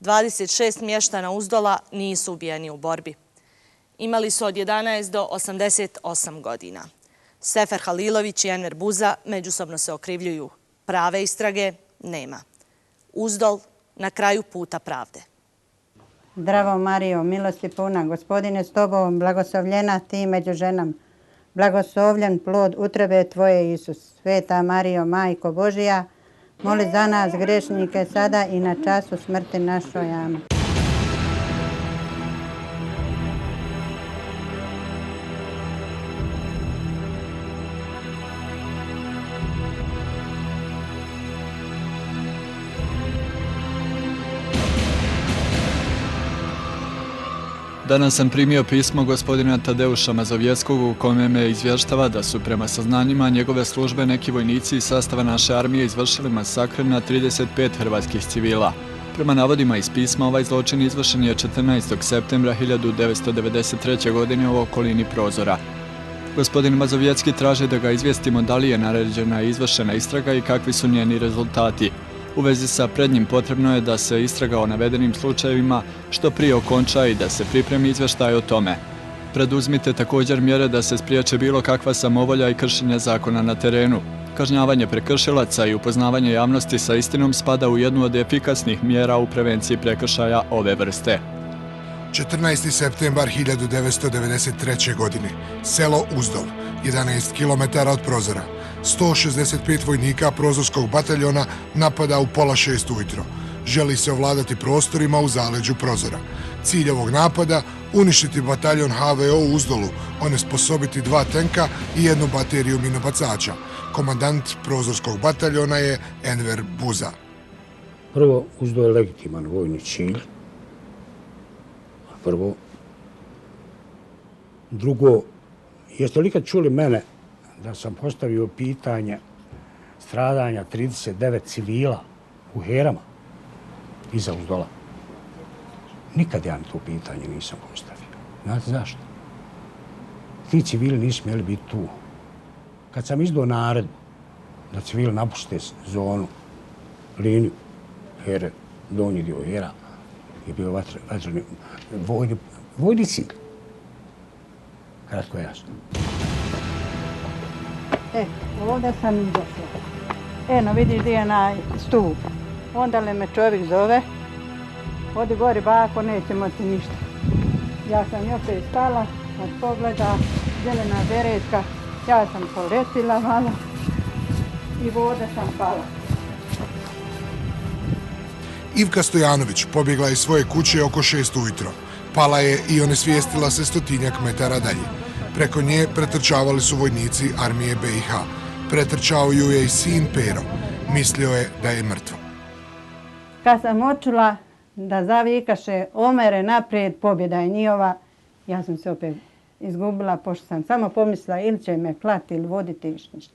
26 mještana Uzdola nisu ubijeni u borbi. Imali su od 11 do 88 godina. Sefer Halilović i Enver Buza međusobno se okrivljuju. Prave istrage nema. Uzdol na kraju puta pravde. Zdravo Marijo, milosti puna, Gospodine s tobom, blagoslovljena ti među ženama. Blagoslovljen plod utrobe tvoje, Isus. Sveta Marijo, Majko Božija, moli za nas grešnike sada i na času smrti našoj. Amen. Danas sam primio pismo gospodina Tadeuša Mazovjeckog u kome me izvještava da su prema saznanjima njegove službe neki vojnici iz sastava naše armije izvršili masakr na 35 hrvatskih civila. Prema navodima iz pisma, ovaj zločin izvršen je 14. septembra 1993. godine u okolini Prozora. Gospodin Mazovjecki traži da ga izvijestimo da li je naređena i izvršena istraga i kakvi su njeni rezultati. U vezi sa prednjim potrebno je da se istraga o navedenim slučajevima što prije okonča i da se pripremi izvještaj o tome. Preduzmite također mjere da se spriječe bilo kakva samovolja i kršenje zakona na terenu. Kažnjavanje prekršilaca i upoznavanje javnosti sa istinom spada u jednu od efikasnih mjera u prevenciji prekršaja ove vrste. 14. septembar 1993. godine. Selo Uzdol, 11 km od Prozora. 165 vojnika Prozorskog bataljona napada u pola 6 ujutro. Želi se ovladati prostorima u zaleđu Prozora. Cilj ovog napada – uništiti bataljon HVO u Uzdolu, onesposobiti 2 tenka i 1 bateriju minobacača. Komandant Prozorskog bataljona je Enver Buza. Prvo, Uzdol je legitiman vojni cilj. Prvo. Drugo, jeste li kad čuli mene da sam postavio pitanje stradanja 39 civila u Herama iza Uzdola? Nikad ja to pitanje nisam postavio. Znate zašto? Ti civili nisu smjeli biti tu. Kad sam izdao naredbu da civili napušte zonu, liniju Here, donji dio Hera, je bio vatreni vojni cilj. Kratko jasno. Ovdje sam došla. Eno, vidiš gdje je na stup. Onda li me čovjek zove, odi gori bako, nećemo ti ništa. Ja sam i opet stala, od pogleda, zelena beretka, ja sam poletila malo i vode sam pala. Ivka Stojanović pobjegla iz svoje kuće oko 6 ujutro. Pala je i onesvijestila se 100-tinjak metara dalje. Preko nje pretrčavali su vojnici armije BiH. Pretrčao ju je i sin Pero. Mislio je da je mrtvo. Kad sam očula da zavikaše omere naprijed, pobjeda je njihova, ja sam se opet izgubila, pošto sam samo pomislila ili će me klati ili voditi iš ništa.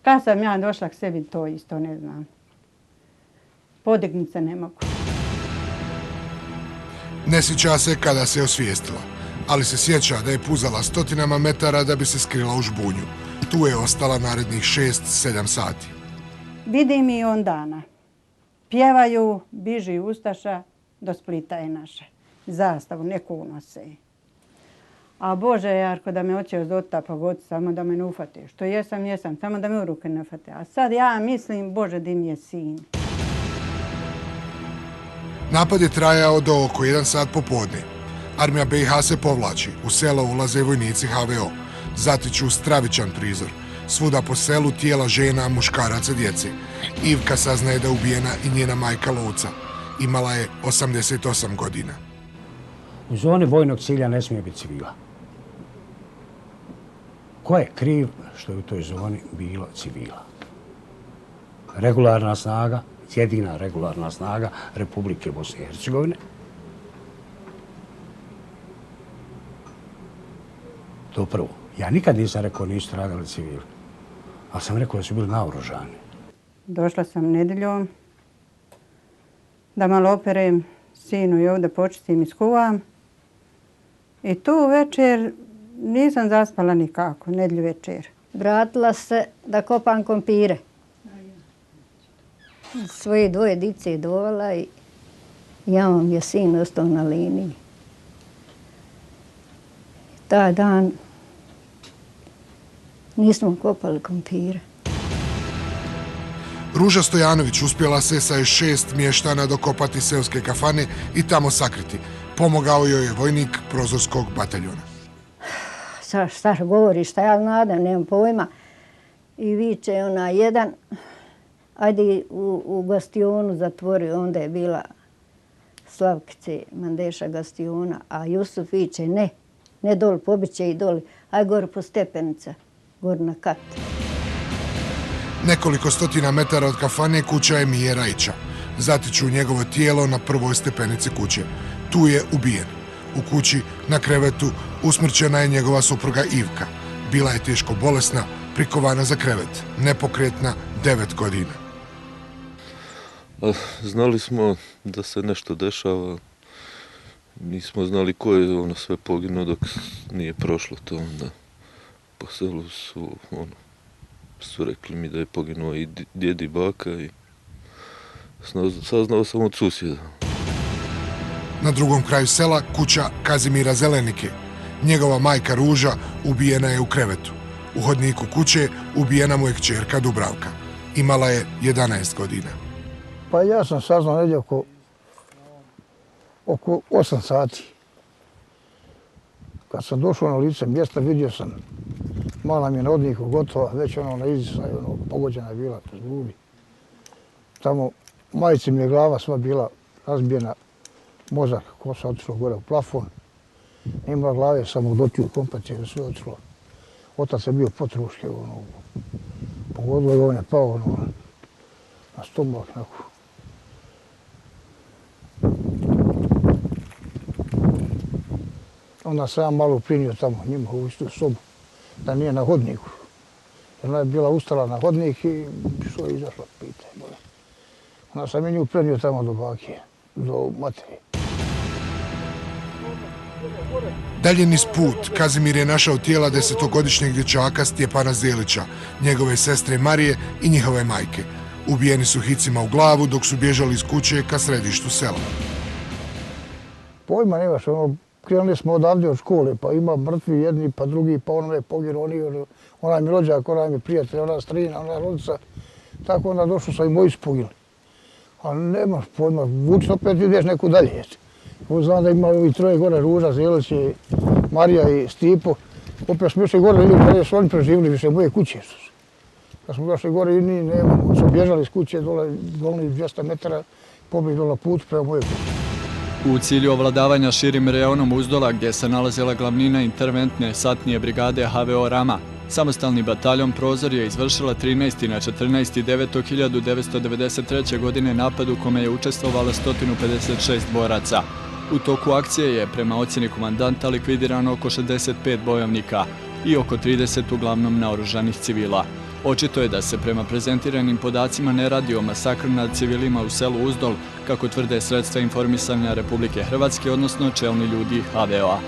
Kad sam ja došla k sebi, to isto ne znam. Podignut se ne mogu. Ne sjeća se kada se osvijestila, ali se sjeća da je puzala 100 metara da bi se skrila u žbunju. Tu je ostala narednih 6-7 sati. Vidim i on dana. Pjevaju, biži Ustaša, do Splita je naše. Zastavu neku unose. A Bože, Jarko, da me hoće odota pogodi, samo da me ne ufate. Što jesam, samo da me u ruke ne ufate. A sad ja mislim, Bože, di mi je sin. Napad je trajao do oko 1 sat popodne. Armija BiH se povlači, u selo ulaze vojnici HVO. Zatiču stravičan prizor. Svuda po selu tijela žena, muškaraca, djece. Ivka saznaje da je ubijena i njena majka Luca. Imala je 88 godina. U zoni vojnog cilja ne smije biti civila. Ko je kriv što je u toj zoni bilo civila? Regularna snaga, jedina regularna snaga Republike Bosne i Hercegovine. To prvo. Ja nikad nisam rekao nisu stradali civili, ali sam rekao da su bili naoružani. Došla sam nedeljom da malo operem sinu i ovdje počistim i skuvam. I tu večer nisam zaspala nikako, nedjelju večer. Vratila se da kopam kompire. Svoje 2 dice je dovela i Ja vam je sin ostao na liniji. Taj dan nismo kopali krompire. Ruža Stojanović uspjela se sa još 6 mještana dokopati seoske kafane i tamo sakriti. Pomogao joj je vojnik prozorskog bataljona. Šta govoriš, šta ja nadam, nemam pojma. I viče jedan, ajde u gastionu zatvori, onda je bila Slavkice Mandeša gastiona, a Jusuf viče ne doli, pobiće i doli, aj gore po stepenica, gore na kat. Nekoliko stotina metara od kafane kuća je Mije Rajića. Zatiču njegovo tijelo na prvoj stepenici kuće. Tu je ubijen. U kući, na krevetu, usmrćena je njegova supruga Ivka. Bila je teško bolesna, prikovana za krevet, nepokretna 9 godina. Znali smo da se nešto dešava. Nismo znali ko je sve poginuo dok nije prošlo to. Onda po selu su rekli mi da je poginuo i djed i baka i saznao sam od susjeda. Na drugom kraju sela kuća Kazimira Zelenike. Njegova majka Ruža ubijena je u krevetu. U hodniku kuće ubijena mu je kćerka Dubravka. Imala je 11 godina. Pa ja sam saznao negdje oko 8 sati. Kad sam došao na lice mjesta, vidio sam, mala mi je na hodniku gotova, već na izdisaju, pogođena je bila kroz grudi. Tamo majici mi je glava sva bila razbijena, mozak, kosa otišlo gore u plafon. Nema glave, samo doću u kompacije, sve otišlo. Otac je bio potruške, pogodilo je, on je pao na stomak. Onda sam ja malo prinio tamo njima u istu sobu, da nije na hodniku. Ona je bila ustala na hodnik i što je izašla, pitaj. Onda sam i nju prenio tamo do bake, do materije. Dalje niz put Kazimir je našao tijela 10-godišnjeg dječaka Stjepana Zelića, njegove sestre Marije i njihove majke. Ubijeni su hicima u glavu dok su bježali iz kuće ka središtu sela. Pojma nemaš, krenuli smo odavde od škole, pa ima mrtvi jedni, pa drugi, pa onome je poginuo, onaj mi rođak, onaj mi prijatelj, ona strina, ona rodica. Tako onda došlo sam i moji su poginuli. Ali nemaš pojma, vuči opet ideš neku dalje. Znam da ima ovi troje gore, Ruža, Zelić, Marija i Stipo. Opet smo išli gore, kada su oni preživili, više moje kuće su. Kad smo došli gore i ni nemamo, su bježali iz kuće, dole 200 metara, pobjeg dole put prema moje kuće. U cilju ovladavanja širim rejonom Uzdola, gdje se nalazila glavnina interventne satnije brigade HVO Rama, samostalni bataljon Prozor je izvršila 13. na 14.9.1993. godine napad u kome je učestvovalo 156 boraca. U toku akcije je, prema ocjeni komandanta, likvidirano oko 65 bojovnika i oko 30 uglavnom naoružanih civila. Očito je da se prema prezentiranim podacima ne radi o masakru nad civilima u selu Uzdol, kako tvrde sredstva informisanja Republike Hrvatske, odnosno čelni ljudi HVO-a.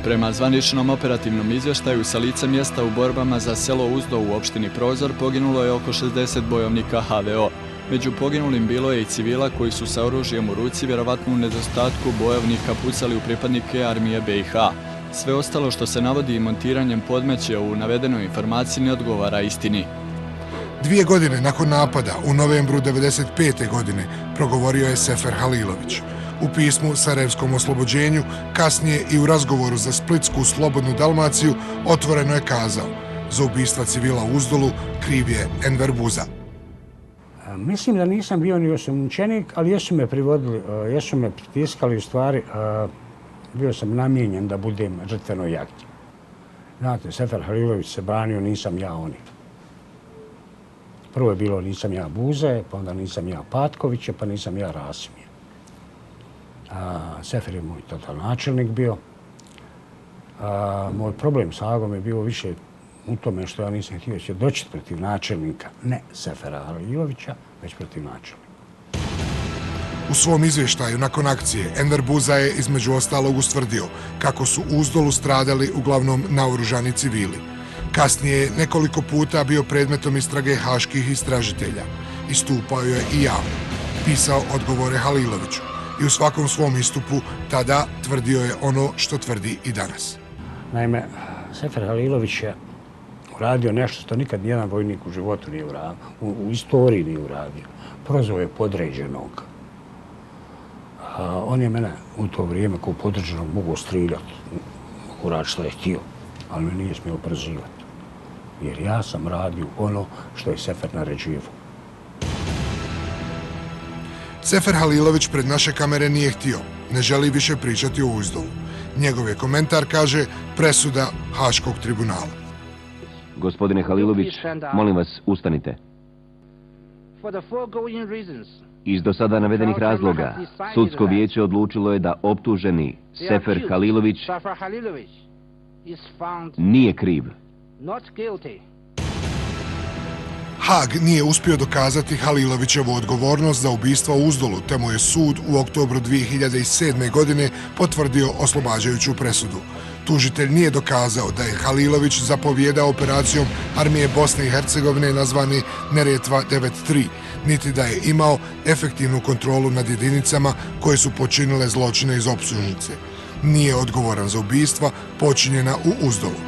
Prema zvaničnom operativnom izvještaju sa lica mjesta u borbama za selo Uzdol u opštini Prozor poginulo je oko 60 bojovnika HVO. Među poginulim bilo je i civila koji su sa oružjem u ruci vjerovatno u nedostatku bojovnika pucali u pripadnike armije BiH. Sve ostalo što se navodi montiranjem podmeće u navedenoj informaciji ne odgovara istini. 2 godine nakon napada, u novembru 1995. godine, progovorio je Sefer Halilović. U pismu Sarajevskom oslobođenju, kasnije i u razgovoru za Splitsku slobodnu Dalmaciju, otvoreno je kazao: za ubistva civila u Uzdolu kriv je Enver Buza. Mislim da nisam bio ni osumnjičenik, ali jesu me privodili, jesu me pritiskali u stvari. Bio sam namijenjen da budem žrtvenoj jagdi. Znate, Sefer Halilović se branio, nisam ja oni. Prvo je bilo nisam ja Buze, pa onda nisam ja Patkovića, pa nisam ja Rasimija. Sefer je moj total načelnik bio. Moj problem s Agom je bio više u tome što ja nisam htio svjedočiti protiv načelnika, ne Sefera Halilovića, već protiv načelnika. U svom izvještaju nakon akcije Enver Buza je između ostalog ustvrdio kako su u Uzdolu stradali uglavnom naoružani civili. Kasnije je nekoliko puta bio predmetom istrage haških istražitelja. Istupao je i javno. Pisao odgovore Haliloviću. i u svakom svom istupu tada tvrdio je ono što tvrdi i danas. Naime, Sefer Halilović je uradio nešto što nikad nijedan vojnik u životu nije uradio, u istoriji nije uradio. Prozvao je podređenog. On je mene u to vrijeme kao podređenog mogao striljati, mogu raditi što je htio, ali me nije smio prozivati. Jer ja sam radio ono što je Sefer naređivao. Sefer Halilović pred naše kamere nije htio, ne želi više pričati o Uzdolu. Njegov je komentar, kaže, presuda Haškog tribunala. Gospodine Halilović, molim vas, ustanite. Iz do sada navedenih razloga, sudsko vijeće odlučilo je da optuženi Sefer Halilović nije kriv. Haag nije uspio dokazati Halilovićevu odgovornost za ubistvo u Uzdolu, te mu je sud u oktobru 2007. godine potvrdio oslobađajuću presudu. Tužitelj nije dokazao da je Halilović zapovjedao operacijom armije Bosne i Hercegovine nazvani Neretva 9-3, niti da je imao efektivnu kontrolu nad jedinicama koje su počinile zločine iz optužnice. Nije odgovoran za ubistva počinjena u Uzdolu.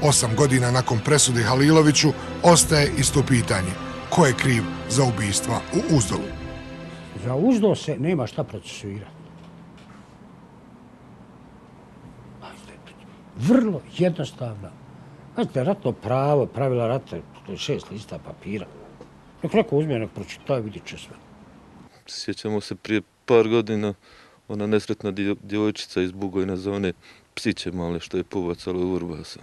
8 godina nakon presude Haliloviću ostaje isto pitanje. Ko je kriv za ubistva u Uzdolu? Za Uzdol se nema šta procesuirati. Vrlo jednostavno. Znate, ratno pravo, pravila rata, 6 lista papira. Nek neko uzme, nek pročita, vidit će sve. Sjećamo se prije par godina ona nesretna djevojčica iz Bugojna za one psiće male što je povacala u Urbasa.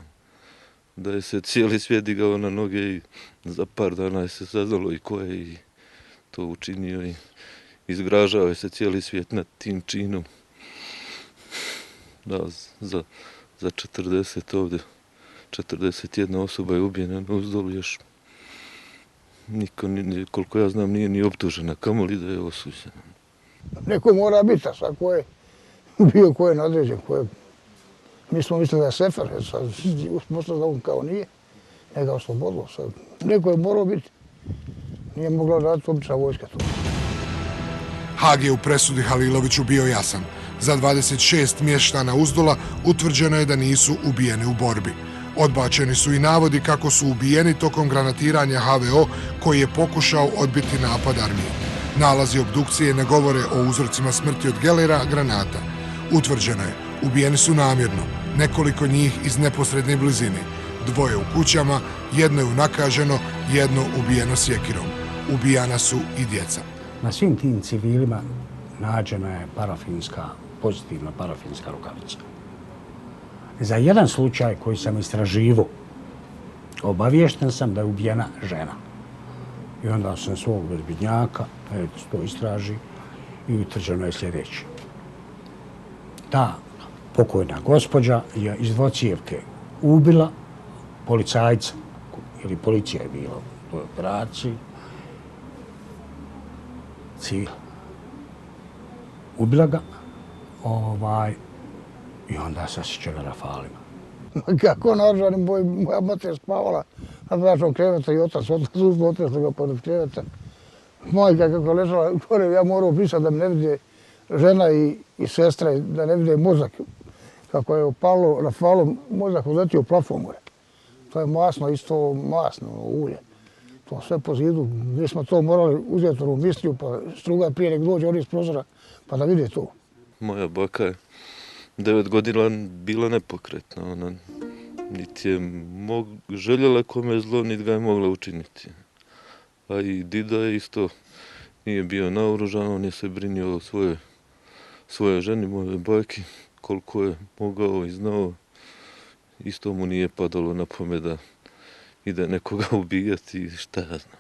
Da je se cijeli svijet digao na noge i za par dana je se saznalo i ko je i to učinio i izgražao je se cijeli svijet nad tim činom. Da, za 40 ovdje, 41 osoba je ubijena na Uzdolu, još niko, koliko ja znam, nije ni optužena, kamoli da je osuđena. Neko mora biti, a sad ko je bio, ko je nadređen, ko je... Mi smo mislili da je Sefer, sad uspostavili da on kao nije, njega oslobodilo sad. Neko je morao biti, nije mogla raditi obična vojska tu. Haag je u presudi Haliloviću bio jasan. Za 26 mještana Uzdola utvrđeno je da nisu ubijeni u borbi. Odbačeni su i navodi kako su ubijeni tokom granatiranja HVO koji je pokušao odbiti napad armije. Nalazi obdukcije ne govore o uzrocima smrti od gelera granata. Utvrđeno je, ubijeni su namjerno, nekoliko njih iz neposredne blizine. 2 u kućama, 1 je unakaženo, 1 ubijeno sjekirom. Ubijana su i djeca. Na svim tim civilima nađena je pozitivna parafinska rukavica. Za jedan slučaj koji sam istraživao, obaviješten sam da je ubijena žena. I onda sam svog bezbednjaka, to istraži, i utvrđeno je sljedeće. Ta pokojna gospođa je iz Dvocijevke ubila policajca, ili policija je bila u toj operaciji, civil. Ubila ga i onda sasjećala rafalima. Kako naoružani moja mater spavala na bračnom kreveta i otac otresli ga pored kreveta. Majka kako ležala gore, ja morao pisati da mi ne vide žena i sestra, da ne vide mozak. Kako je upalo rafalom, mozak uletio u plafon gore. To je masno, isto masno ulje. To sve po zidu. Mi smo to morali uzeti u misliju, pa strugati prije nek dođe oni iz prozora, pa da vide to. Moja baka je 9 godina bila nepokretna. Ona niti je željela kome zlo, niti ga je mogla učiniti. A i dida je isto nije bio naoružan, on je se brinio o svojoj ženi, moje bajki, koliko je mogao i znao. Isto mu nije padalo na pamet da ide nekoga ubijati i šta ja znam.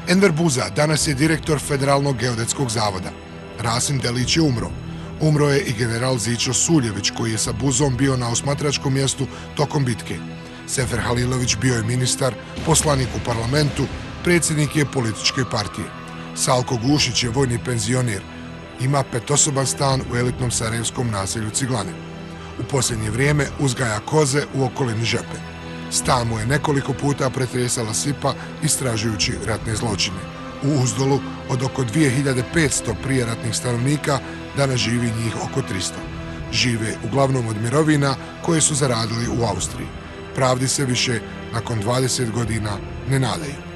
Enver Buza danas je direktor Federalnog geodetskog zavoda. Rasim Delić je umro. Umro je i general Zičo Suljević koji je sa Buzom bio na osmatračkom mjestu tokom bitke. Sefer Halilović bio je ministar, poslanik u parlamentu, predsjednik je političke partije. Salko Gušić je vojni penzioner. Ima 5-osoban stan u elitnom sarajevskom naselju Ciglane. U posljednje vrijeme uzgaja koze u okolini Žepe. Stan mu je nekoliko puta pretresala sipa istražujući ratne zločine. U Uzdolu Od oko 2500 prijeratnih stanovnika danas živi njih oko 300. Žive uglavnom od mirovina koje su zaradili u Austriji. Pravdi se više nakon 20 godina ne nadaju.